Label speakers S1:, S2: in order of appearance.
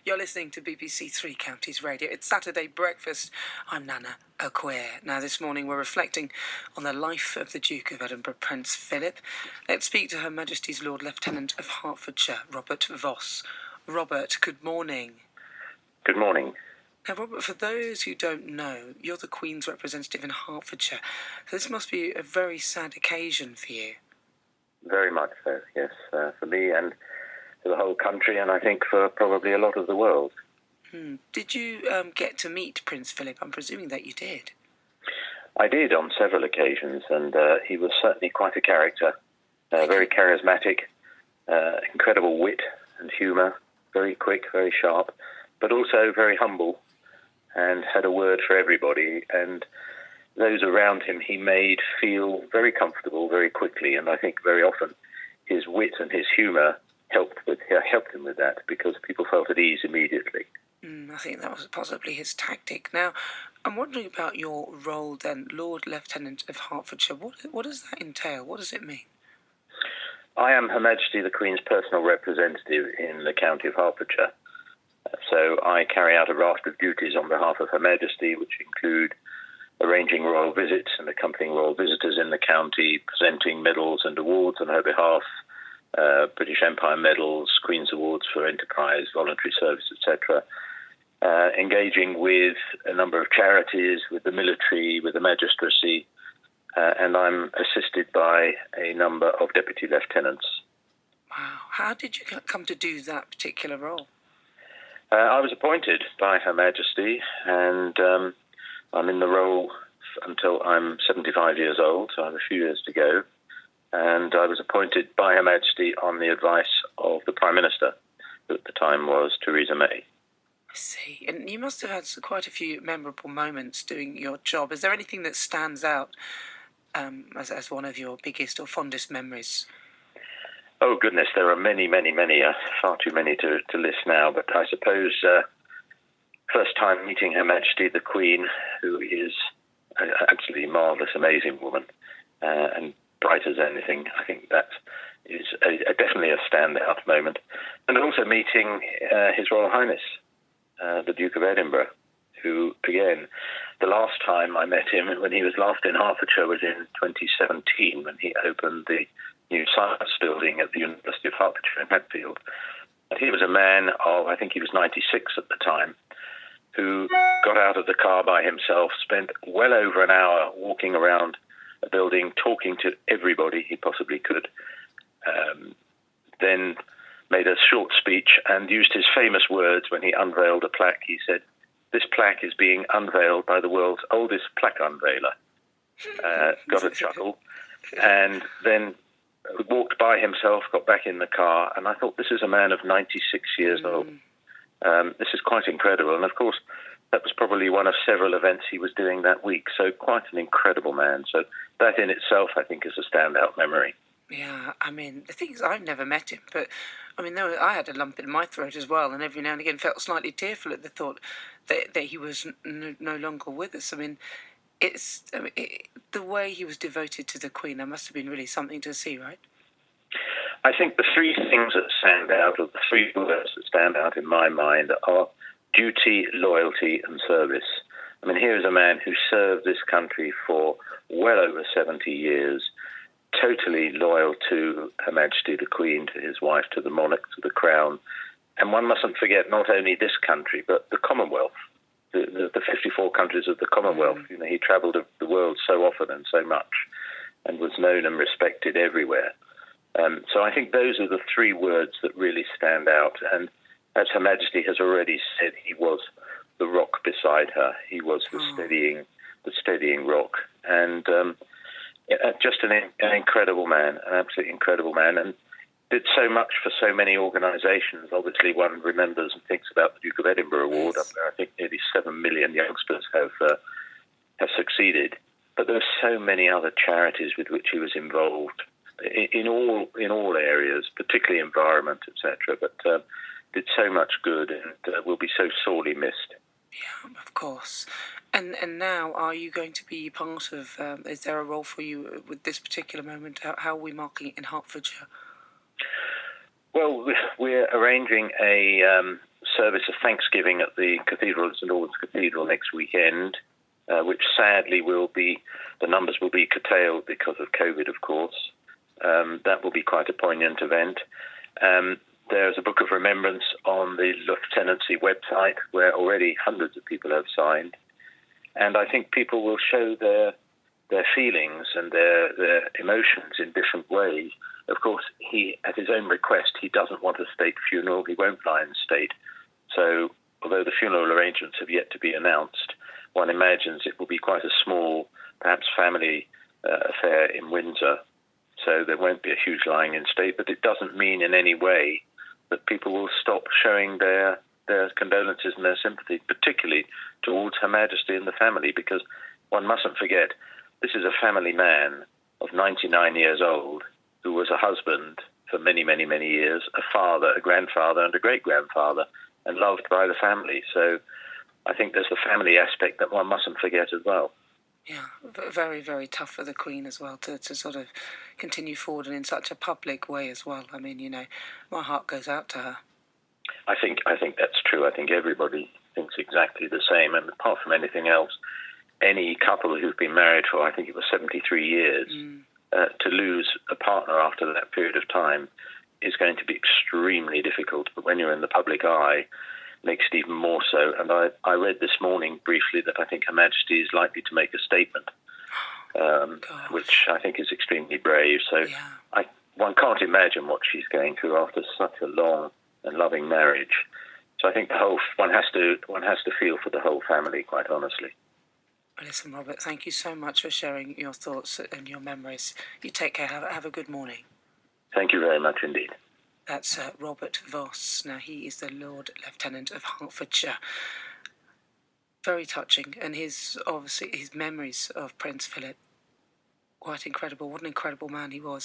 S1: You're listening to BBC Three Counties Radio. It's Saturday Breakfast. I'm Nana O'Quare. Now, this morning we're reflecting on the life of the Duke of Edinburgh, Prince Philip. Let's speak to Her Majesty's Lord Lieutenant of Hertfordshire, Robert Voss. Robert, good morning.
S2: Good morning.
S1: Now, Robert, for those who don't know, you're the Queen's representative in Hertfordshire. So this must be a very sad occasion for you.
S2: Very much so, yes, for me and for the whole country, and I think for probably a lot of the world.
S1: Did you get to meet Prince Philip? I'm presuming that you did.
S2: I did on several occasions, and he was certainly quite a character. Very charismatic, incredible wit and humour, very quick, very sharp, but also very humble, and had a word for everybody, and those around him he made feel very comfortable very quickly, and I think very often his wit and his humour helped him with that, because people felt at ease immediately.
S1: I think that was possibly his tactic. Now, I'm wondering about your role then, Lord Lieutenant of Hertfordshire. What does that entail? What does it mean?
S2: I am Her Majesty the Queen's personal representative in the county of Hertfordshire. So I carry out a raft of duties on behalf of Her Majesty, which include arranging royal visits and accompanying royal visitors in the county, presenting medals and awards on her behalf, British Empire medals, Queen's Awards for Enterprise, Voluntary Service, etc., engaging with a number of charities, with the military, with the magistracy, and I'm assisted by a number of deputy lieutenants.
S1: Wow. How did you come to do that particular role?
S2: I was appointed by Her Majesty, and I'm in the role until I'm 75 years old, so I have a few years to go. And I was appointed by Her Majesty on the advice of the Prime Minister, who at the time was Theresa May.
S1: I see. And you must have had quite a few memorable moments doing your job. Is there anything that stands out as one of your biggest or fondest memories?
S2: Oh, goodness, there are many, many, many, far too many to list now. But I suppose first time meeting Her Majesty the Queen, who is an absolutely marvellous, amazing woman, and bright as anything. I think that is definitely a standout moment. And also meeting His Royal Highness, the Duke of Edinburgh, who, again, the last time I met him when he was last in Hertfordshire was in 2017, when he opened the new science building at the University of Hertfordshire in Hatfield. And he was a man of, I think he was 96 at the time, who got out of the car by himself, spent well over an hour walking around a building, talking to everybody he possibly could, then made a short speech and used his famous words when he unveiled a plaque. He said, "This plaque is being unveiled by the world's oldest plaque unveiler." Got a chuckle, and then walked by himself, got back in the car, and I thought, this is a man of 96 years old. This is quite incredible. And of course, that was probably one of several events he was doing that week. So quite an incredible man. So that in itself, I think, is a standout memory.
S1: Yeah, I mean, the thing is, I've never met him, but I mean, I had a lump in my throat as well, and every now and again felt slightly tearful at the thought that he was no longer with us. I mean, the way he was devoted to the Queen, that must have been really something to see, right?
S2: I think the three things that stand out, or the three words that stand out in my mind, are duty, loyalty, and service. I mean, here is a man who served this country for well over 70 years, totally loyal to Her Majesty the Queen, to his wife, to the monarch, to the crown. And one mustn't forget not only this country, but the Commonwealth, the 54 countries of the Commonwealth. You know, he travelled the world so often and so much, and was known and respected everywhere. So I think those are the three words that really stand out. And as Her Majesty has already said, he was the rock beside her. He was the steadying rock. And just an incredible man, an absolutely incredible man, and did so much for so many organisations. Obviously, one remembers and thinks about the Duke of Edinburgh Award. Up there, I think nearly 7 million youngsters have succeeded. But there are so many other charities with which he was involved in all areas, particularly environment, etc. But did so much good, and will be so sorely missed.
S1: Yeah, of course. And now, are you going to be part of? Is there a role for you with this particular moment? How are we marking it in Hertfordshire?
S2: Well, we're arranging a service of Thanksgiving at the Cathedral, St Albans Cathedral, next weekend, which sadly the numbers will be curtailed because of COVID, of course. That will be quite a poignant event. There's a book of remembrance on the Lieutenancy website where already hundreds of people have signed. And I think people will show their feelings and their emotions in different ways. Of course, he, at his own request, he doesn't want a state funeral. He won't lie in state. So although the funeral arrangements have yet to be announced, one imagines it will be quite a small, perhaps family affair in Windsor. So there won't be a huge lying in state, but it doesn't mean in any way that people will stop showing their condolences and their sympathy, particularly towards Her Majesty and the family, because one mustn't forget, this is a family man of 99 years old who was a husband for many, many, many years, a father, a grandfather, and a great-grandfather, and loved by the family. So I think there's the family aspect that one mustn't forget as well.
S1: Yeah, very, very tough for the Queen as well to sort of continue forward and in such a public way as well. I mean, my heart goes out to her.
S2: I think that's true. I think everybody thinks exactly the same. And apart from anything else, any couple who've been married for, I think it was 73 years, to lose a partner after that period of time is going to be extremely difficult. But when you're in the public eye, makes it even more so. And I read this morning briefly that I think Her Majesty is likely to make a statement, which I think is extremely brave. So one can't imagine what she's going through after such a long and loving marriage. So I think one has to feel for the whole family, quite honestly.
S1: Well, listen, Robert, thank you so much for sharing your thoughts and your memories. You take care. Have a good morning.
S2: Thank you very much indeed.
S1: That's Robert Voss. Now, he is the Lord Lieutenant of Hertfordshire. Very touching, and his memories of Prince Philip, quite incredible. What an incredible man he was.